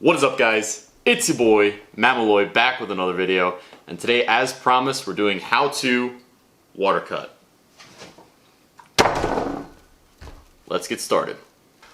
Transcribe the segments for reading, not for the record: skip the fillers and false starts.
What is up, guys? It's your boy Mamaloy back with another video, and today, as promised, we're doing how to water cut. Let's get started.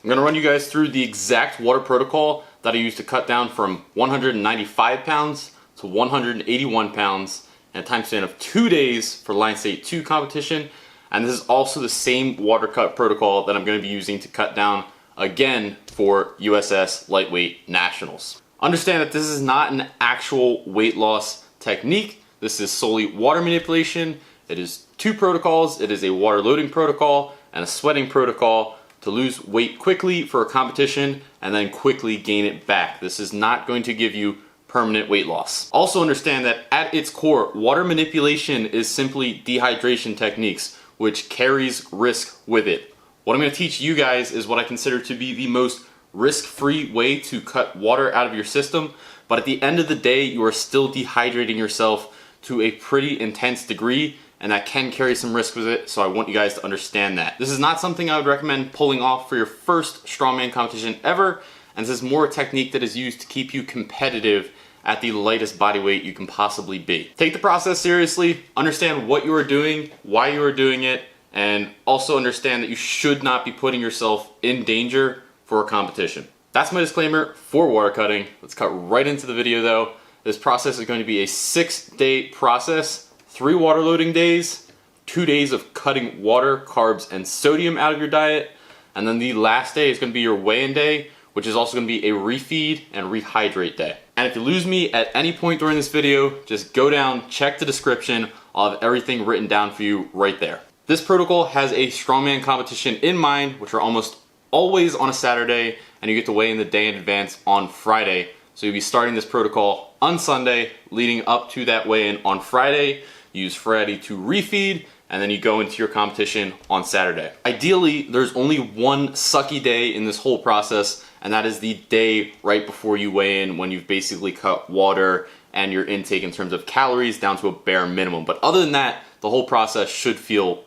I'm going to run you guys through the exact water protocol that I use to cut down from 195 pounds to 181 pounds in a time span of 2 days for Line State 2 competition, and this is also the same water cut protocol that I'm going to be using to cut down again for USS Lightweight Nationals. Understand that this is not an actual weight loss technique. This is solely water manipulation. It is two protocols. It is a water loading protocol and a sweating protocol to lose weight quickly for a competition and then quickly gain it back. This is not going to give you permanent weight loss. Also understand that at its core, water manipulation is simply dehydration techniques, which carries risk with it. What I'm going to teach you guys is what I consider to be the most risk-free way to cut water out of your system, but at the end of the day, you are still dehydrating yourself to a pretty intense degree, and that can carry some risk with it, so I want you guys to understand that. This is not something I would recommend pulling off for your first strongman competition ever, and this is more a technique that is used to keep you competitive at the lightest body weight you can possibly be. Take the process seriously, understand what you are doing, why you are doing it, and also understand that you should not be putting yourself in danger for a competition. That's my disclaimer for water cutting. Let's cut right into the video though. This process is going to be a 6-day process, 3 water loading days, 2 days of cutting water, carbs, and sodium out of your diet, and then the last day is going to be your weigh-in day, which is also going to be a refeed and rehydrate day. And if you lose me at any point during this video, just go down, check the description. I'll have everything written down for you right there. This protocol has a strongman competition in mind, which are almost always on a Saturday, and you get to weigh in the day in advance on Friday. So you'll be starting this protocol on Sunday, leading up to that weigh-in on Friday. Use Friday to refeed, and then you go into your competition on Saturday. Ideally, there's only one sucky day in this whole process, and that is the day right before you weigh in, when you've basically cut water and your intake in terms of calories down to a bare minimum. But other than that, the whole process should feel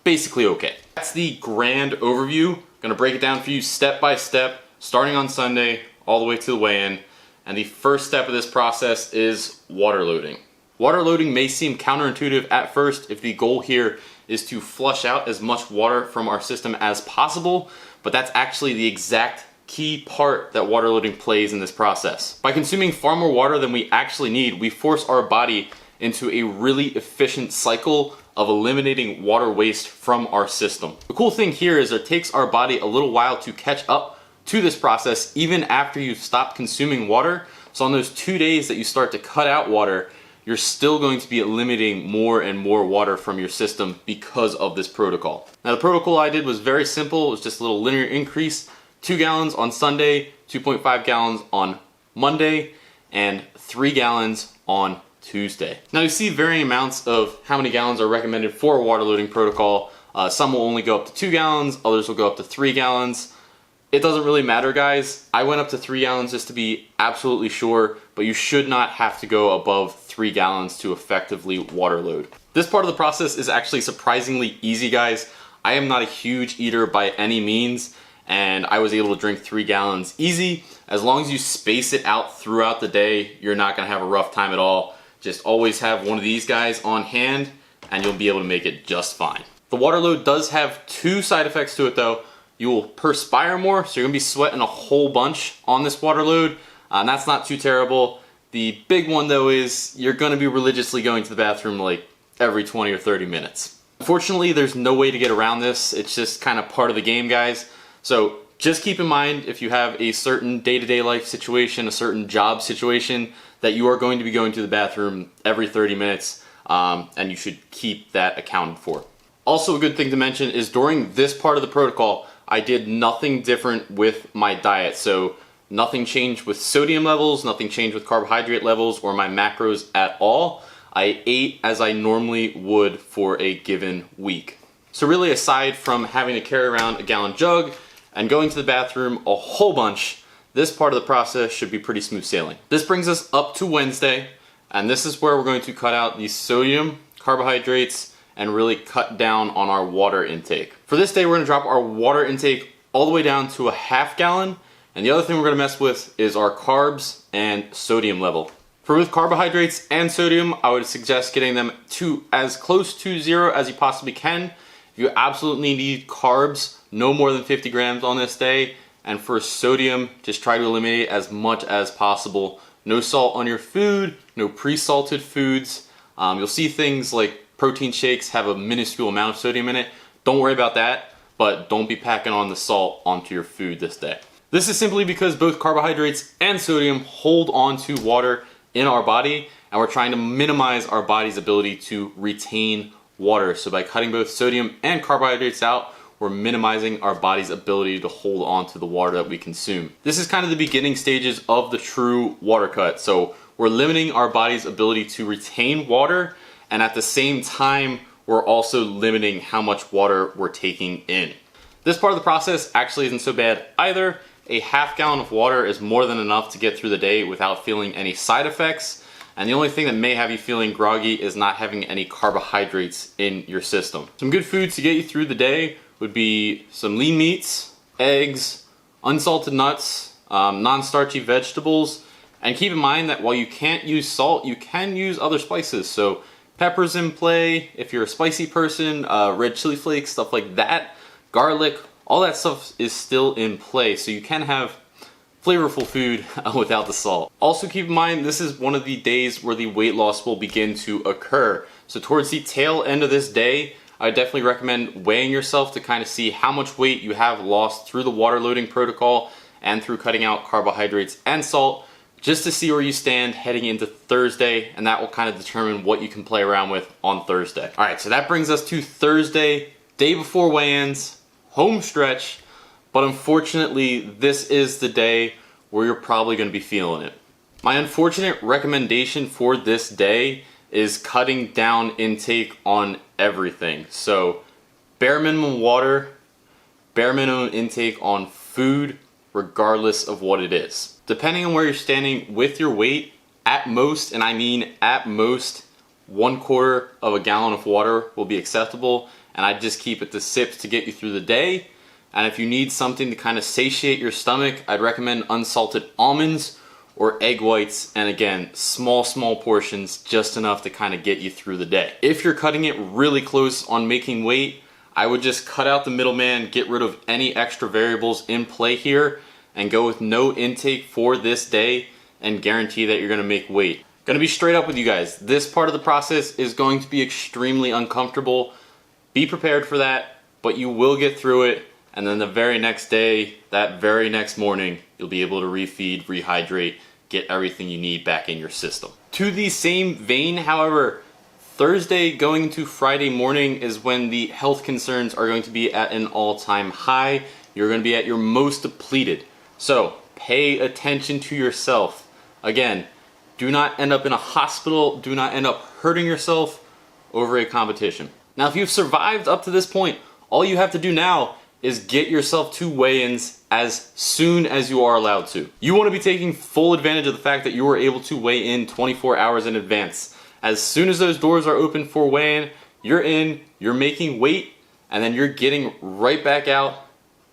basically okay. That's the grand overview. I'm gonna break it down for you step by step, starting on Sunday all the way to the weigh-in. And the first step of this process is water loading. Water loading may seem counterintuitive at first if the goal here is to flush out as much water from our system as possible, but that's actually the exact key part that water loading plays in this process. By consuming far more water than we actually need, we force our body into a really efficient cycle of eliminating water waste from our system. The cool thing here is it takes our body a little while to catch up to this process even after you've stopped consuming water. So on those 2 days that you start to cut out water, you're still going to be eliminating more and more water from your system because of this protocol. Now the protocol I did was very simple. It was just a little linear increase. 2 gallons on Sunday, 2.5 gallons on Monday, and 3 gallons on Tuesday. Now you see varying amounts of how many gallons are recommended for a water loading protocol. Some will only go up to 2 gallons, others will go up to 3 gallons. It doesn't really matter, guys. I went up to 3 gallons just to be absolutely sure, but you should not have to go above 3 gallons to effectively water load. This part of the process is actually surprisingly easy, guys. I am not a huge eater by any means, and I was able to drink 3 gallons easy. As long as you space it out throughout the day, you're not gonna have a rough time at all. Just always have one of these guys on hand and you'll be able to make it just fine. The water load does have 2 side effects to it though. You will perspire more, so you're gonna be sweating a whole bunch on this water load, and that's not too terrible. The big one though is you're gonna be religiously going to the bathroom like every 20 or 30 minutes. Unfortunately, there's no way to get around this. It's just kind of part of the game, guys. So just keep in mind, if you have a certain day-to-day life situation, a certain job situation, that you are going to be going to the bathroom every 30 minutes, and you should keep that accounted for. Also, a good thing to mention is during this part of the protocol, I did nothing different with my diet. So nothing changed with sodium levels, nothing changed with carbohydrate levels or my macros at all. I ate as I normally would for a given week. So really, aside from having to carry around a gallon jug and going to the bathroom a whole bunch, this part of the process should be pretty smooth sailing. This brings us up to Wednesday, and this is where we're going to cut out the sodium, carbohydrates, and really cut down on our water intake. For this day, we're gonna drop our water intake all the way down to a 1/2 gallon And the other thing we're going to mess with is our carbs and sodium level. For both carbohydrates and sodium, I would suggest getting them to as close to 0 as you possibly can. If you absolutely need carbs, no more than 50 grams on this day. And for sodium, just try to eliminate as much as possible. No salt on your food, no pre-salted foods. You'll see things like protein shakes have a minuscule amount of sodium in it. Don't worry about that, but don't be packing on the salt onto your food this day. This is simply because both carbohydrates and sodium hold on to water in our body, and we're trying to minimize our body's ability to retain water. So by cutting both sodium and carbohydrates out, we're minimizing our body's ability to hold on to the water that we consume. This is kind of the beginning stages of the true water cut. So we're limiting our body's ability to retain water, and at the same time, we're also limiting how much water we're taking in. This part of the process actually isn't so bad either. A half gallon of water is more than enough to get through the day without feeling any side effects. And the only thing that may have you feeling groggy is not having any carbohydrates in your system. Some good foods to get you through the day would be some lean meats, eggs, unsalted nuts, non-starchy vegetables. And keep in mind that while you can't use salt, you can use other spices. So pepper's in play, if you're a spicy person, red chili flakes, stuff like that, garlic, all that stuff is still in play. So you can have flavorful food without the salt. Also keep in mind, this is one of the days where the weight loss will begin to occur. So towards the tail end of this day, I definitely recommend weighing yourself to kind of see how much weight you have lost through the water loading protocol and through cutting out carbohydrates and salt, just to see where you stand heading into Thursday, and that will kind of determine what you can play around with on Thursday. All right, so that brings us to Thursday, day before weigh-ins, home stretch, but unfortunately, this is the day where you're probably going to be feeling it. My unfortunate recommendation for this day is cutting down intake on everything. So bare minimum water, bare minimum intake on food, regardless of what it is. Depending on where you're standing with your weight, at most, and I mean at most, 1/4 of a gallon of water will be acceptable, and I just keep it to sips to get you through the day. And if you need something to kind of satiate your stomach, I'd recommend unsalted almonds or egg whites, and again, small portions, just enough to kind of get you through the day. If you're cutting it really close on making weight, I would just cut out the middleman, get rid of any extra variables in play here, and go with no intake for this day and guarantee that you're gonna make weight. Gonna be straight up with you guys. This part of the process is going to be extremely uncomfortable. Be prepared for that, but you will get through it. And then the very next day, that very next morning, you'll be able to refeed, rehydrate, get everything you need back in your system. To the same vein, however, Thursday going into Friday morning is when the health concerns are going to be at an all-time high. You're going to be at your most depleted. So pay attention to yourself. Again, do not end up in a hospital. Do not end up hurting yourself over a competition. Now, if you've survived up to this point, all you have to do now is get yourself to weigh-ins as soon as you are allowed to. You want to be taking full advantage of the fact that you were able to weigh in 24 hours in advance. As soon as those doors are open for weigh-in, you're making weight, and then you're getting right back out,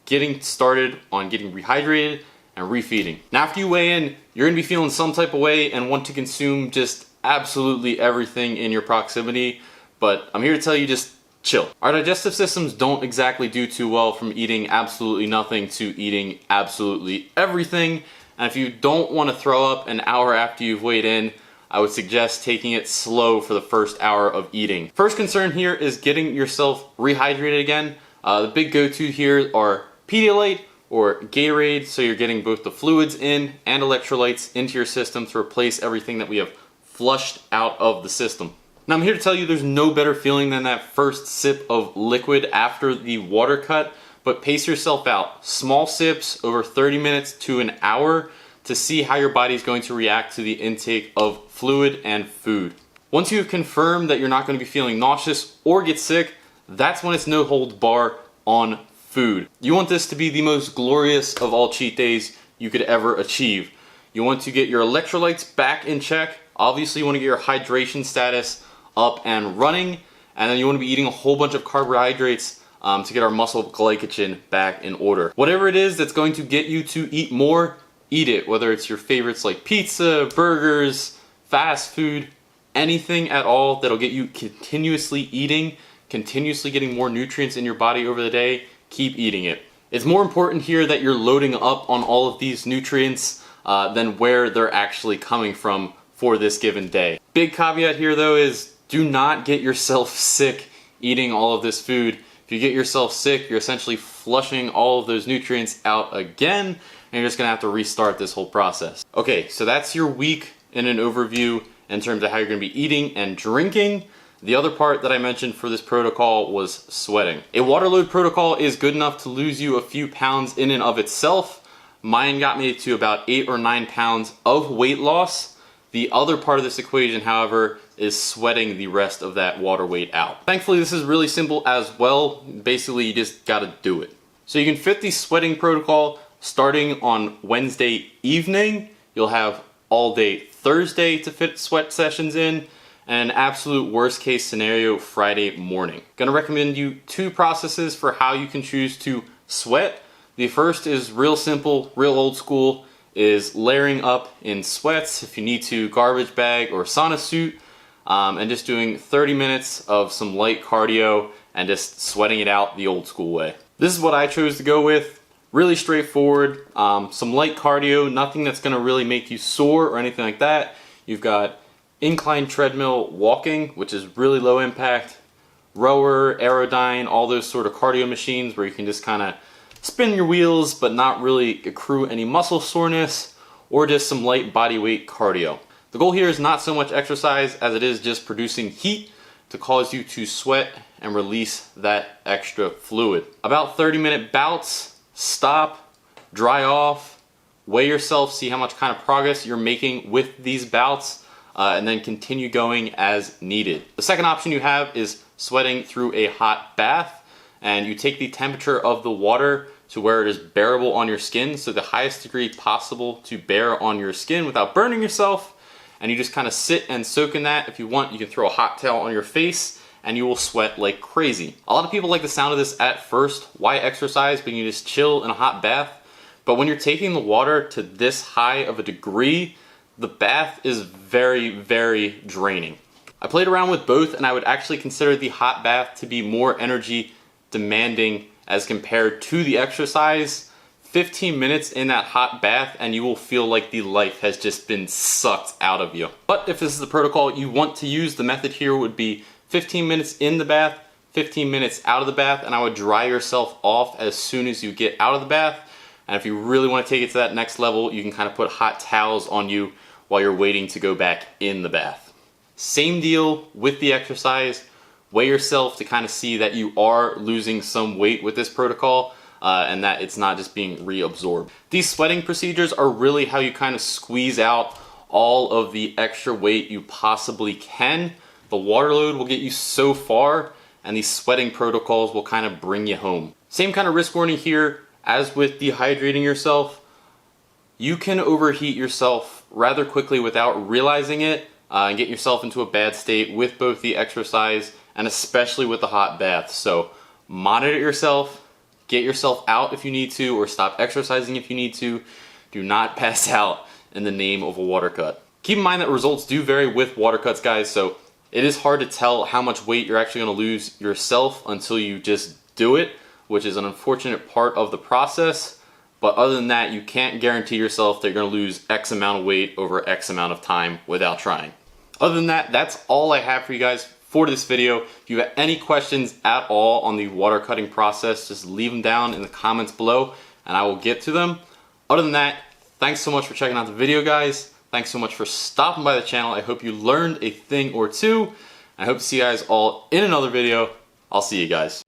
getting started on getting rehydrated and refeeding. Now after you weigh in, you're gonna be feeling some type of way and want to consume just absolutely everything in your proximity, but I'm here to tell you, just chill. Our digestive systems don't exactly do too well from eating absolutely nothing to eating absolutely everything. And if you don't want to throw up an hour after you've weighed in, I would suggest taking it slow for the first hour of eating. First concern here is getting yourself rehydrated again. The big go-to here are Pedialyte or Gatorade, so you're getting both the fluids in and electrolytes into your system to replace everything that we have flushed out of the system. Now I'm here to tell you there's no better feeling than that first sip of liquid after the water cut, but pace yourself out. Small sips over 30 minutes to an hour to see how your body is going to react to the intake of fluid and food. Once you have confirmed that you're not going to be feeling nauseous or get sick, that's when it's no holds bar on food. You want this to be the most glorious of all cheat days you could ever achieve. You want to get your electrolytes back in check. Obviously you want to get your hydration status up and running, and then you want to be eating a whole bunch of carbohydrates to get our muscle glycogen back in order. Whatever it is that's going to get you to eat more, eat it. Whether it's your favorites like pizza, burgers, fast food, anything at all that'll get you continuously eating, continuously getting more nutrients in your body over the day, keep eating it. It's more important here that you're loading up on all of these nutrients than where they're actually coming from for this given day. Big caveat here though is do not get yourself sick eating all of this food. If you get yourself sick, you're essentially flushing all of those nutrients out again, and you're just gonna have to restart this whole process. Okay, so that's your week in an overview in terms of how you're gonna be eating and drinking. The other part that I mentioned for this protocol was sweating. A water load protocol is good enough to lose you a few pounds in and of itself. Mine got me to about 8 or 9 pounds of weight loss. The other part of this equation, however, is sweating the rest of that water weight out. Thankfully, this is really simple as well. Basically, you just gotta do it. So you can fit the sweating protocol starting on Wednesday evening. You'll have all day Thursday to fit sweat sessions in, and an absolute worst case scenario Friday morning. Gonna recommend you 2 processes for how you can choose to sweat. The first is real simple, real old school, is layering up in sweats, if you need to, garbage bag or sauna suit, and just doing 30 minutes of some light cardio and just sweating it out the old school way. This is what I chose to go with. Really straightforward, some light cardio, nothing that's gonna really make you sore or anything like that. You've got incline treadmill walking, which is really low impact, rower, Aerodyne, all those sort of cardio machines where you can just kind of spin your wheels but not really accrue any muscle soreness, or just some light body weight cardio. The goal here is not so much exercise as it is just producing heat to cause you to sweat and release that extra fluid. About 30-minute bouts. Stop, dry off, weigh yourself, see how much kind of progress you're making with these bouts, and then continue going as needed. The second option you have is sweating through a hot bath, and you take the temperature of the water to where it is bearable on your skin, so the highest degree possible to bear on your skin without burning yourself, and you just kind of sit and soak in that. If you want, you can throw a hot towel on your face and you will sweat like crazy. A lot of people like the sound of this at first. Why exercise when you just chill in a hot bath? But when you're taking the water to this high of a degree, the bath is very, very draining. I played around with both, and I would actually consider the hot bath to be more energy demanding as compared to the exercise. 15 minutes in that hot bath and you will feel like the life has just been sucked out of you. But if this is the protocol you want to use, the method here would be 15 minutes in the bath, 15 minutes out of the bath, and I would dry yourself off as soon as you get out of the bath. And if you really want to take it to that next level, you can kind of put hot towels on you while you're waiting to go back in the bath. Same deal with the exercise. Weigh yourself to kind of see that you are losing some weight with this protocol, and that it's not just being reabsorbed. These sweating procedures are really how you kind of squeeze out all of the extra weight you possibly can. The water load will get you so far, and these sweating protocols will kind of bring you home. Same kind of risk warning here as with dehydrating yourself. You can overheat yourself rather quickly without realizing it, and get yourself into a bad state with both the exercise and especially with the hot bath. So monitor yourself, get yourself out if you need to, or stop exercising if you need to. Do not pass out in the name of a water cut. Keep in mind that results do vary with water cuts, guys, so it is hard to tell how much weight you're actually going to lose yourself until you just do it, which is an unfortunate part of the process. But other than that, you can't guarantee yourself that you're going to lose X amount of weight over X amount of time without trying. Other than that, that's all I have for you guys for this video. If you have any questions at all on the water cutting process, just leave them down in the comments below and I will get to them. Other than that, thanks so much for checking out the video, guys. Thanks so much for stopping by the channel. I hope you learned a thing or two. I hope to see you guys all in another video. I'll see you guys.